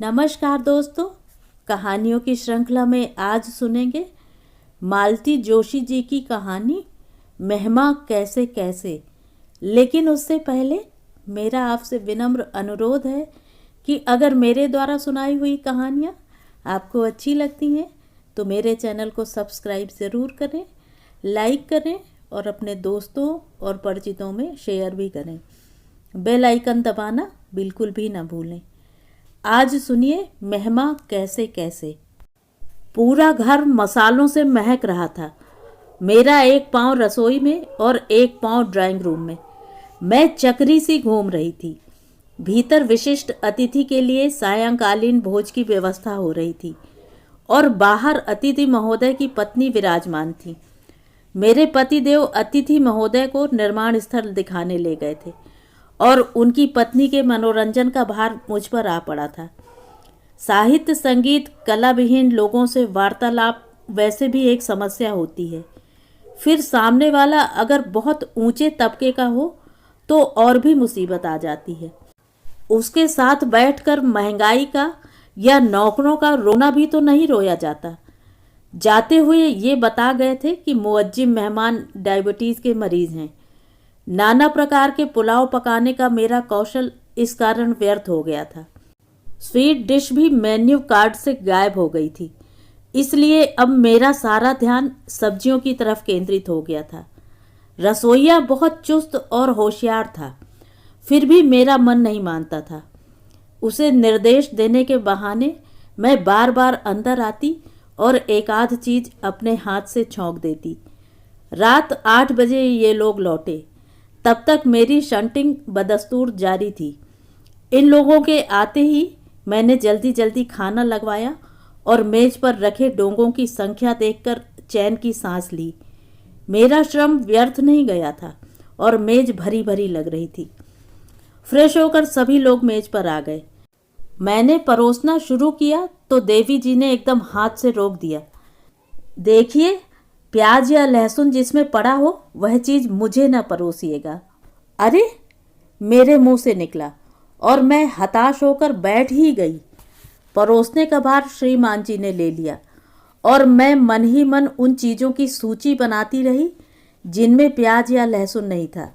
नमस्कार दोस्तों, कहानियों की श्रृंखला में आज सुनेंगे मालती जोशी जी की कहानी मेहमा कैसे कैसे। लेकिन उससे पहले मेरा आपसे विनम्र अनुरोध है कि अगर मेरे द्वारा सुनाई हुई कहानियाँ आपको अच्छी लगती हैं तो मेरे चैनल को सब्सक्राइब ज़रूर करें, लाइक करें और अपने दोस्तों और परिचितों में शेयर भी करें। बेल आइकन दबाना बिल्कुल भी ना भूलें। आज सुनिए मेहमा कैसे कैसे। पूरा घर मसालों से महक रहा था। मेरा एक पाँव रसोई में और एक पाँव ड्राइंग रूम में। मैं चक्री सी घूम रही थी। भीतर विशिष्ट अतिथि के लिए सायंकालीन भोज की व्यवस्था हो रही थी और बाहर अतिथि महोदय की पत्नी विराजमान थी। मेरे पतिदेव अतिथि महोदय को निर्माण स्थल दिखाने ले गए थे और उनकी पत्नी के मनोरंजन का भार मुझ पर आ पड़ा था। साहित्य, संगीत, कला विहीन लोगों से वार्तालाप वैसे भी एक समस्या होती है। फिर सामने वाला अगर बहुत ऊंचे तबके का हो तो और भी मुसीबत आ जाती है। उसके साथ बैठकर महंगाई का या नौकरों का रोना भी तो नहीं रोया जाता। जाते हुए ये बता गए थे कि मुअज्जिम मेहमान डायबिटीज़ के मरीज़ हैं। नाना प्रकार के पुलाव पकाने का मेरा कौशल इस कारण व्यर्थ हो गया था। स्वीट डिश भी मेन्यू कार्ड से गायब हो गई थी, इसलिए अब मेरा सारा ध्यान सब्जियों की तरफ केंद्रित हो गया था। रसोइया बहुत चुस्त और होशियार था, फिर भी मेरा मन नहीं मानता था। उसे निर्देश देने के बहाने मैं बार बार अंदर आती और एक आध चीज़ अपने हाथ से छौंक देती। रात 8 बजे ये लोग लौटे। तब तक मेरी शंटिंग बदस्तूर जारी थी। इन लोगों के आते ही मैंने जल्दी जल्दी खाना लगवाया और मेज पर रखे डोंगों की संख्या देखकर चैन की सांस ली। मेरा श्रम व्यर्थ नहीं गया था और मेज भरी भरी लग रही थी। फ्रेश होकर सभी लोग मेज पर आ गए। मैंने परोसना शुरू किया तो देवी जी ने एकदम हाथ से रोक दिया। देखिए, प्याज या लहसुन जिसमें पड़ा हो वह चीज़ मुझे न परोसिएगा। अरे, मेरे मुंह से निकला और मैं हताश होकर बैठ ही गई। परोसने का भार श्रीमान जी ने ले लिया और मैं मन ही मन उन चीज़ों की सूची बनाती रही जिनमें प्याज या लहसुन नहीं था।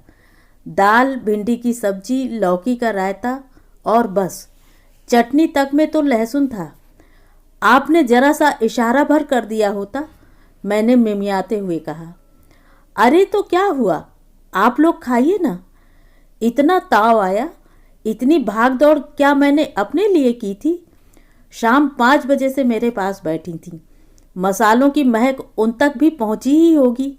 दाल, भिंडी की सब्जी, लौकी का रायता और बस चटनी तक में तो लहसुन था। आपने जरा सा इशारा भर कर दिया होता, मैंने मिमियाते हुए कहा। अरे तो क्या हुआ, आप लोग खाइए ना। इतना ताव आया, इतनी भाग दौड़ क्या मैंने अपने लिए की थी। शाम 5 बजे से मेरे पास बैठी थी। मसालों की महक उन तक भी पहुंची ही होगी,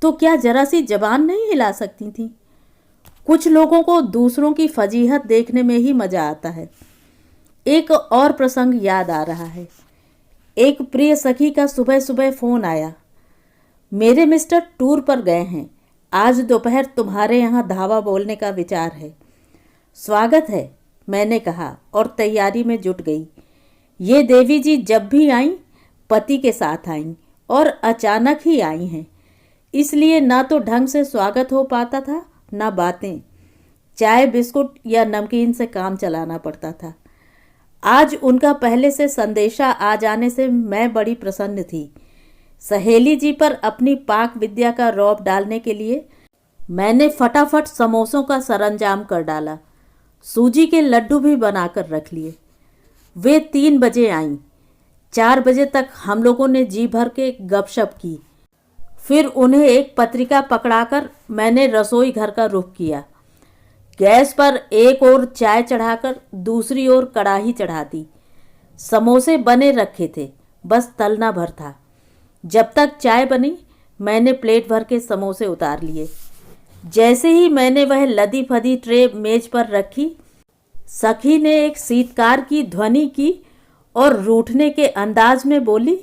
तो क्या जरा सी जबान नहीं हिला सकती थी। कुछ लोगों को दूसरों की फजीहत देखने में ही मज़ा आता है। एक और प्रसंग याद आ रहा है। एक प्रिय सखी का सुबह सुबह फ़ोन आया। मेरे मिस्टर टूर पर गए हैं, आज दोपहर तुम्हारे यहाँ धावा बोलने का विचार है। स्वागत है, मैंने कहा और तैयारी में जुट गई। ये देवी जी जब भी आईं पति के साथ आईं और अचानक ही आई हैं, इसलिए ना तो ढंग से स्वागत हो पाता था ना बातें। चाय बिस्कुट या नमकीन से काम चलाना पड़ता था। आज उनका पहले से संदेशा आ जाने से मैं बड़ी प्रसन्न थी। सहेली जी पर अपनी पाक विद्या का रौब डालने के लिए मैंने फटाफट समोसों का सरंजाम कर डाला। सूजी के लड्डू भी बनाकर रख लिए। वे 3 बजे आईं। 4 बजे तक हम लोगों ने जी भर के गपशप की। फिर उन्हें एक पत्रिका पकड़ाकर मैंने रसोई घर का रुख किया। गैस पर एक ओर चाय चढ़ाकर दूसरी ओर कढ़ाई चढ़ा दी। समोसे बने रखे थे, बस तलना भर था। जब तक चाय बनी मैंने प्लेट भर के समोसे उतार लिए। जैसे ही मैंने वह लदी फदी ट्रे मेज पर रखी, सखी ने एक सीतकार की ध्वनि की और रूठने के अंदाज में बोली,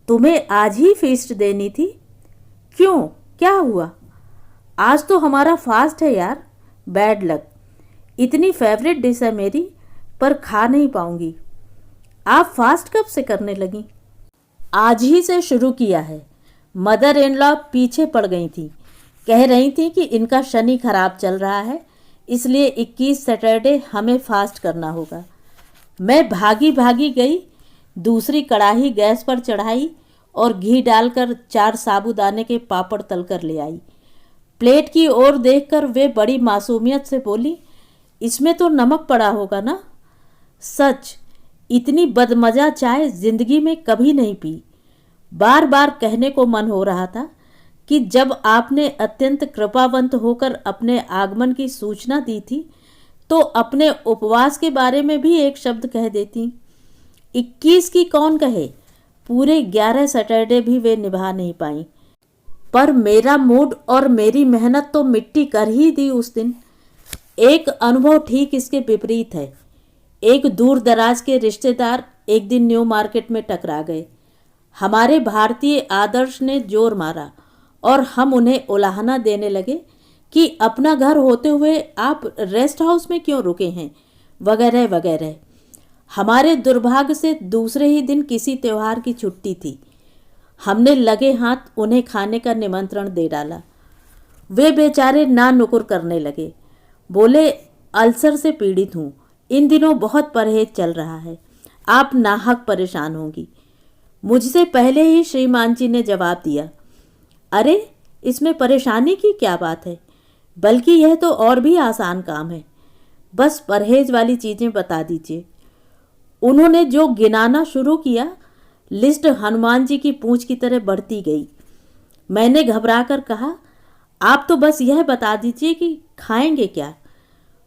तुम्हें आज ही फीस्ट देनी थी। क्यों, क्या हुआ? आज तो हमारा फास्ट है यार। Bad luck. इतनी फेवरेट डिश है मेरी, पर खा नहीं पाऊंगी। आप फास्ट कब से करने लगी? आज ही से शुरू किया है। मदर इन लॉ पीछे पड़ गई थी। कह रही थी कि इनका शनि खराब चल रहा है, इसलिए 21 सैटरडे हमें फास्ट करना होगा। मैं भागी भागी गई, दूसरी कढ़ाई गैस पर चढ़ाई और घी डालकर 4 साबूदाने के पापड़ तलकर ले आई। प्लेट की ओर देखकर वे बड़ी मासूमियत से बोली, इसमें तो नमक पड़ा होगा ना। सच, इतनी बदमजा चाय जिंदगी में कभी नहीं पी। बार बार कहने को मन हो रहा था कि जब आपने अत्यंत कृपावंत होकर अपने आगमन की सूचना दी थी तो अपने उपवास के बारे में भी एक शब्द कह देती। 21 की कौन कहे, पूरे 11 सैटरडे भी वे निभा नहीं पाई। पर मेरा मूड और मेरी मेहनत तो मिट्टी कर ही दी उस दिन। एक अनुभव ठीक इसके विपरीत है। एक दूर दराज के रिश्तेदार एक दिन न्यू मार्केट में टकरा गए। हमारे भारतीय आदर्श ने जोर मारा और हम उन्हें उलाहना देने लगे कि अपना घर होते हुए आप रेस्ट हाउस में क्यों रुके हैं, वगैरह वगैरह। हमारे दुर्भाग्य से दूसरे ही दिन किसी त्यौहार की छुट्टी थी। हमने लगे हाथ उन्हें खाने का निमंत्रण दे डाला। वे बेचारे ना नुकुर करने लगे। बोले, अल्सर से पीड़ित हूँ, इन दिनों बहुत परहेज चल रहा है, आप नाहक परेशान होंगी। मुझसे पहले ही श्रीमान जी ने जवाब दिया, अरे इसमें परेशानी की क्या बात है, बल्कि यह तो और भी आसान काम है, बस परहेज वाली चीज़ें बता दीजिए। उन्होंने जो गिनाना शुरू किया, लिस्ट हनुमान जी की पूंछ की तरह बढ़ती गई। मैंने घबराकर कहा, आप तो बस यह बता दीजिए कि खाएंगे क्या।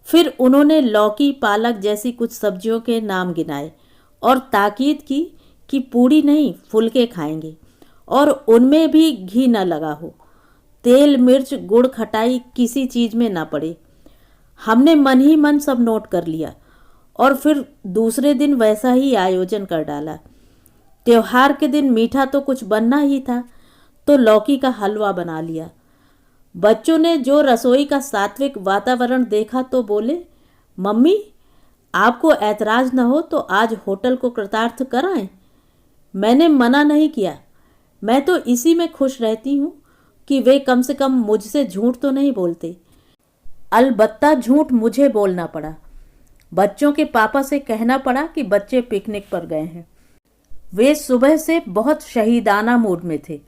फिर उन्होंने लौकी पालक जैसी कुछ सब्जियों के नाम गिनाए और ताकीद की कि पूड़ी नहीं, फुलके खाएंगे और उनमें भी घी न लगा हो, तेल मिर्च गुड़ खटाई किसी चीज़ में ना पड़े। हमने मन ही मन सब नोट कर लिया और फिर दूसरे दिन वैसा ही आयोजन कर डाला। त्योहार के दिन मीठा तो कुछ बनना ही था, तो लौकी का हलवा बना लिया। बच्चों ने जो रसोई का सात्विक वातावरण देखा तो बोले, मम्मी आपको ऐतराज़ न हो तो आज होटल को कृतार्थ कराएं। मैंने मना नहीं किया, मैं तो इसी में खुश रहती हूँ कि वे कम से कम मुझसे झूठ तो नहीं बोलते। अलबत्ता झूठ मुझे बोलना पड़ा। बच्चों के पापा से कहना पड़ा कि बच्चे पिकनिक पर गए हैं। वे सुबह से बहुत शहीदाना मूड में थे।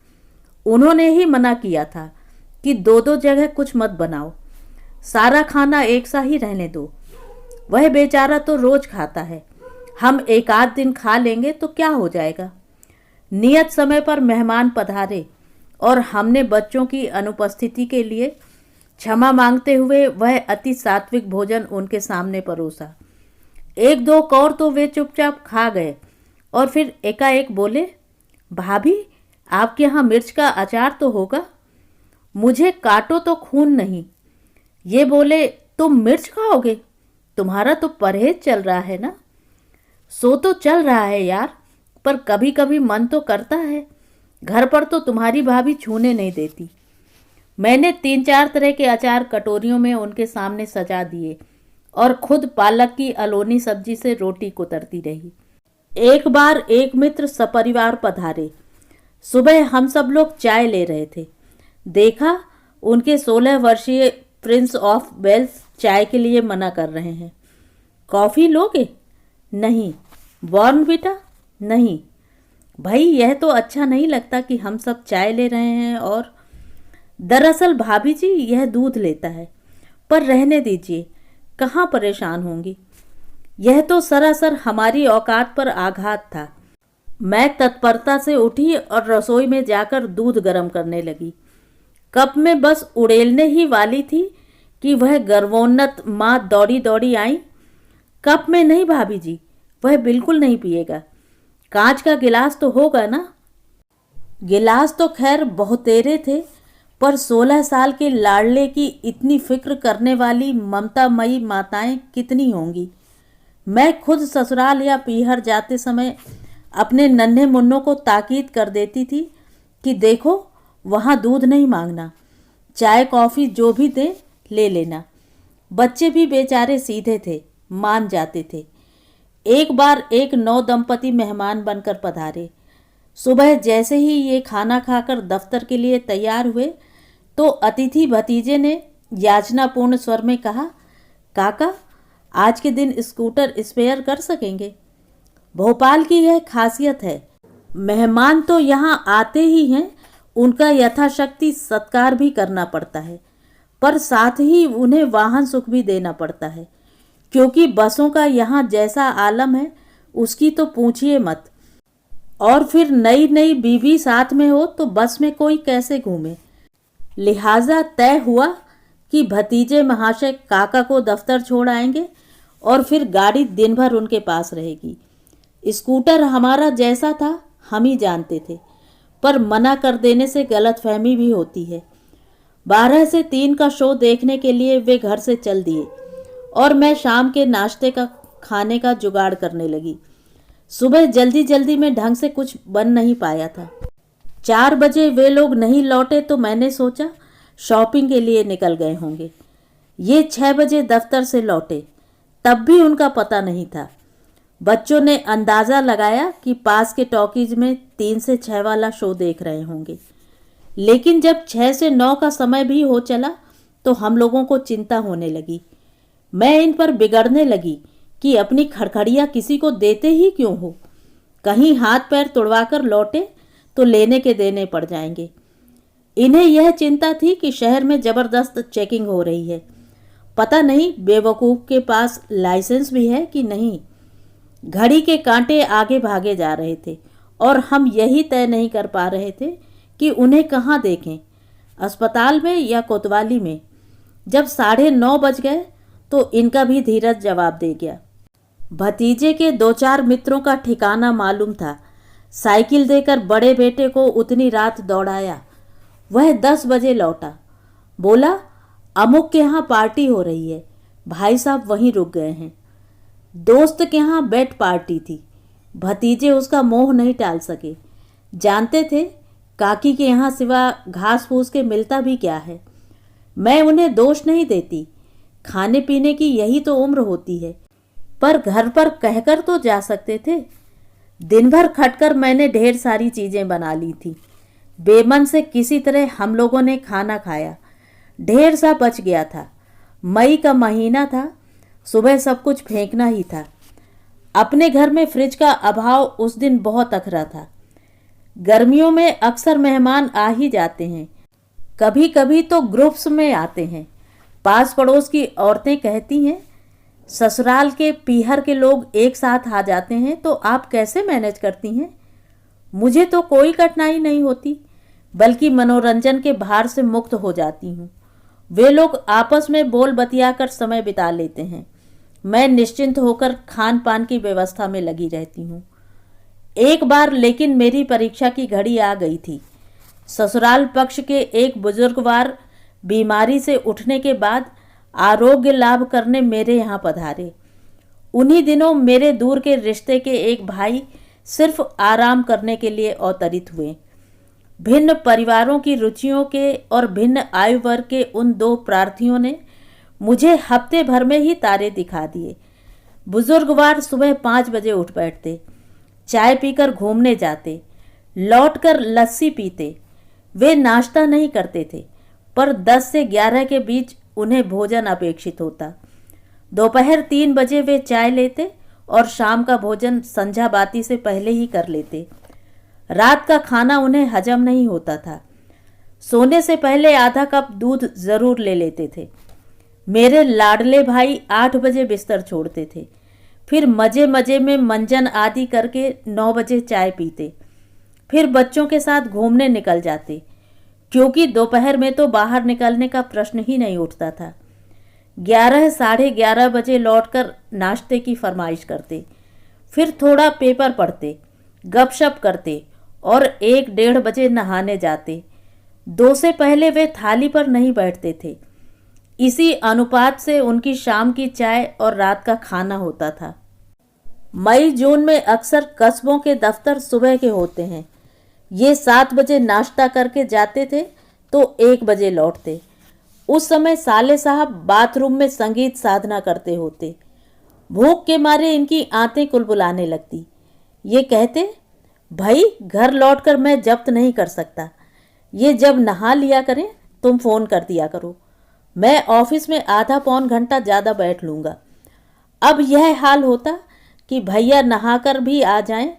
उन्होंने ही मना किया था कि 2-2 जगह कुछ मत बनाओ, सारा खाना एक सा ही रहने दो। वह बेचारा तो रोज खाता है, हम एक आध दिन खा लेंगे तो क्या हो जाएगा। नियत समय पर मेहमान पधारे और हमने बच्चों की अनुपस्थिति के लिए क्षमा मांगते हुए वह अति सात्विक भोजन उनके सामने परोसा। 1-2 कौर तो वे चुपचाप खा गए और फिर एकाएक बोले, भाभी आपके यहाँ मिर्च का अचार तो होगा, मुझे काटो तो खून नहीं। ये बोले, तुम मिर्च खाओगे, तुम्हारा तो परहेज चल रहा है ना। सो तो चल रहा है यार, पर कभी कभी मन तो करता है। घर पर तो तुम्हारी भाभी छूने नहीं देती। मैंने 3-4 तरह के अचार कटोरियों में उनके सामने सजा दिए और खुद पालक की अलोनी सब्जी से रोटी कुतरती रही। एक बार एक मित्र सपरिवार पधारे। सुबह हम सब लोग चाय ले रहे थे। देखा उनके 16 वर्षीय प्रिंस ऑफ वेल्स चाय के लिए मना कर रहे हैं। कॉफ़ी लोगे? नहीं। बॉर्नविटा? नहीं। भाई यह तो अच्छा नहीं लगता कि हम सब चाय ले रहे हैं और दरअसल भाभी जी यह दूध लेता है, पर रहने दीजिए, कहाँ परेशान होंगी। यह तो सरासर हमारी औकात पर आघात था। मैं तत्परता से उठी और रसोई में जाकर दूध गर्म करने लगी। कप में बस उड़ेलने ही वाली थी कि वह गर्वोन्नत माँ दौड़ी दौड़ी आई। कप में नहीं भाभी जी, वह बिल्कुल नहीं पिएगा। कांच का गिलास तो होगा ना। गिलास तो खैर बहुतेरे थे, पर 16 साल के लाडले की इतनी फिक्र करने वाली ममतामयी माताएं कितनी होंगी। मैं खुद ससुराल या पीहर जाते समय अपने नन्हे मुन्नों को ताकीद कर देती थी कि देखो वहाँ दूध नहीं मांगना, चाय कॉफ़ी जो भी दें ले लेना। बच्चे भी बेचारे सीधे थे, मान जाते थे। एक बार एक नौ दंपति मेहमान बनकर पधारे। सुबह जैसे ही ये खाना खाकर दफ्तर के लिए तैयार हुए तो अतिथि भतीजे ने याचनापूर्ण स्वर में कहा, काका आज के दिन स्कूटर स्पेयर कर सकेंगे। भोपाल की यह खासियत है, मेहमान तो यहाँ आते ही हैं, उनका यथाशक्ति सत्कार भी करना पड़ता है, पर साथ ही उन्हें वाहन सुख भी देना पड़ता है, क्योंकि बसों का यहाँ जैसा आलम है उसकी तो पूछिए मत। और फिर नई नई बीवी साथ में हो तो बस में कोई कैसे घूमे। लिहाजा तय हुआ कि भतीजे महाशय काका को दफ्तर छोड़ आएंगे और फिर गाड़ी दिन भर उनके पास रहेगी। स्कूटर हमारा जैसा था हम ही जानते थे, पर मना कर देने से गलतफहमी भी होती है। 12 से 3 का शो देखने के लिए वे घर से चल दिए और मैं शाम के नाश्ते का खाने का जुगाड़ करने लगी। सुबह जल्दी जल्दी में ढंग से कुछ बन नहीं पाया था। 4 बजे वे लोग नहीं लौटे तो मैंने सोचा शॉपिंग के लिए निकल गए होंगे। ये 6 बजे दफ्तर से लौटे, तब भी उनका पता नहीं था। बच्चों ने अंदाज़ा लगाया कि पास के टॉकीज में 3 से 6 वाला शो देख रहे होंगे, लेकिन जब 6 से 9 का समय भी हो चला तो हम लोगों को चिंता होने लगी। मैं इन पर बिगड़ने लगी कि अपनी खड़खड़ियाँ किसी को देते ही क्यों हो, कहीं हाथ पैर तुड़वा कर लौटे तो लेने के देने पड़ जाएंगे। इन्हें यह चिंता थी कि शहर में ज़बरदस्त चेकिंग हो रही है, पता नहीं बेवकूफ़ के पास लाइसेंस भी है कि नहीं। घड़ी के कांटे आगे भागे जा रहे थे और हम यही तय नहीं कर पा रहे थे कि उन्हें कहाँ देखें, अस्पताल में या कोतवाली में। जब 9:30 बज गए तो इनका भी धीरज जवाब दे गया। भतीजे के 2-4 मित्रों का ठिकाना मालूम था। साइकिल देकर बड़े बेटे को उतनी रात दौड़ाया। वह 10 बजे लौटा, बोला अमुक के यहाँ पार्टी हो रही है, भाई साहब वहीं रुक गए हैं। दोस्त के यहाँ बेट पार्टी थी। भतीजे उसका मोह नहीं टाल सके। जानते थे काकी के यहाँ सिवा घास फूस के मिलता भी क्या है। मैं उन्हें दोष नहीं देती, खाने पीने की यही तो उम्र होती है, पर घर पर कहकर तो जा सकते थे। दिन भर खटकर मैंने ढेर सारी चीज़ें बना ली थी। बेमन से किसी तरह हम लोगों ने खाना खाया। ढेर सा बच गया था। मई का महीना था, सुबह सब कुछ फेंकना ही था। अपने घर में फ्रिज का अभाव उस दिन बहुत अखरा था। गर्मियों में अक्सर मेहमान आ ही जाते हैं, कभी कभी तो ग्रुप्स में आते हैं। पास पड़ोस की औरतें कहती हैं ससुराल के पीहर के लोग एक साथ आ जाते हैं तो आप कैसे मैनेज करती हैं। मुझे तो कोई कठिनाई नहीं होती, बल्कि मनोरंजन के भार से मुक्त हो जाती हूँ। वे लोग आपस में बोल बतियाकर समय बिता लेते हैं, मैं निश्चिंत होकर खान पान की व्यवस्था में लगी रहती हूँ। एक बार लेकिन मेरी परीक्षा की घड़ी आ गई थी। ससुराल पक्ष के एक बुजुर्गवार बीमारी से उठने के बाद आरोग्य लाभ करने मेरे यहाँ पधारे। उन्हीं दिनों मेरे दूर के रिश्ते के एक भाई सिर्फ आराम करने के लिए अवतरित हुए। भिन्न परिवारों की रुचियों के और भिन्न आयु वर्ग के उन 2 प्रार्थियों ने मुझे हफ्ते भर में ही तारे दिखा दिए। बुजुर्गवार सुबह 5 बजे उठ बैठते, चाय पीकर घूमने जाते, लौटकर लस्सी पीते। वे नाश्ता नहीं करते थे, पर 10 से 11 के बीच उन्हें भोजन अपेक्षित होता। दोपहर 3 बजे वे चाय लेते और शाम का भोजन संध्या बाती से पहले ही कर लेते। रात का खाना उन्हें हजम नहीं होता था। सोने से पहले आधा कप दूध जरूर ले लेते थे। मेरे लाडले भाई 8 बजे बिस्तर छोड़ते थे, फिर मजे मजे में मंजन आदि करके 9 बजे चाय पीते, फिर बच्चों के साथ घूमने निकल जाते, क्योंकि दोपहर में तो बाहर निकलने का प्रश्न ही नहीं उठता था। 11 साढ़े 11 बजे लौटकर नाश्ते की फरमाइश करते, फिर थोड़ा पेपर पढ़ते, गपशप करते और 1-1:30 बजे नहाने जाते। 2 से पहले वे थाली पर नहीं बैठते थे। इसी अनुपात से उनकी शाम की चाय और रात का खाना होता था। मई जून में अक्सर कस्बों के दफ्तर सुबह के होते हैं। ये 7 बजे नाश्ता करके जाते थे तो 1 बजे लौटते। उस समय साले साहब बाथरूम में संगीत साधना करते होते। भूख के मारे इनकी आंतें कुलबुलाने लगती। ये कहते, भाई घर लौटकर मैं जब्त नहीं कर सकता, ये जब नहा लिया करें तुम फ़ोन कर दिया करो, मैं ऑफिस में आधा पौन घंटा ज़्यादा बैठ लूँगा। अब यह हाल होता कि भैया नहाकर भी आ जाएं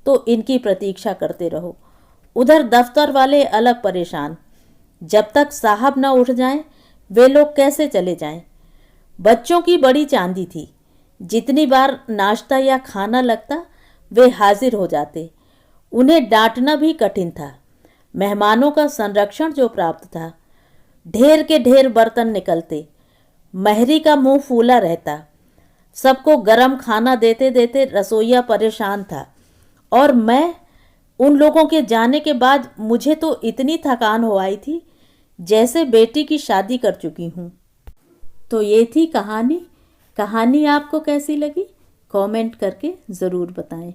तो इनकी प्रतीक्षा करते रहो। उधर दफ्तर वाले अलग परेशान, जब तक साहब न उठ जाएं वे लोग कैसे चले जाएं। बच्चों की बड़ी चांदी थी, जितनी बार नाश्ता या खाना लगता वे हाजिर हो जाते। उन्हें डांटना भी कठिन था। मेहमानों का संरक्षण जो प्राप्त था। ढेर के ढेर बर्तन निकलते, महरी का मुंह फूला रहता। सबको गरम खाना देते देते रसोइया परेशान था, और मैं उन लोगों के जाने के बाद मुझे तो इतनी थकान हो आई थी जैसे बेटी की शादी कर चुकी हूँ। तो ये थी कहानी। कहानी आपको कैसी लगी कमेंट करके ज़रूर बताएं।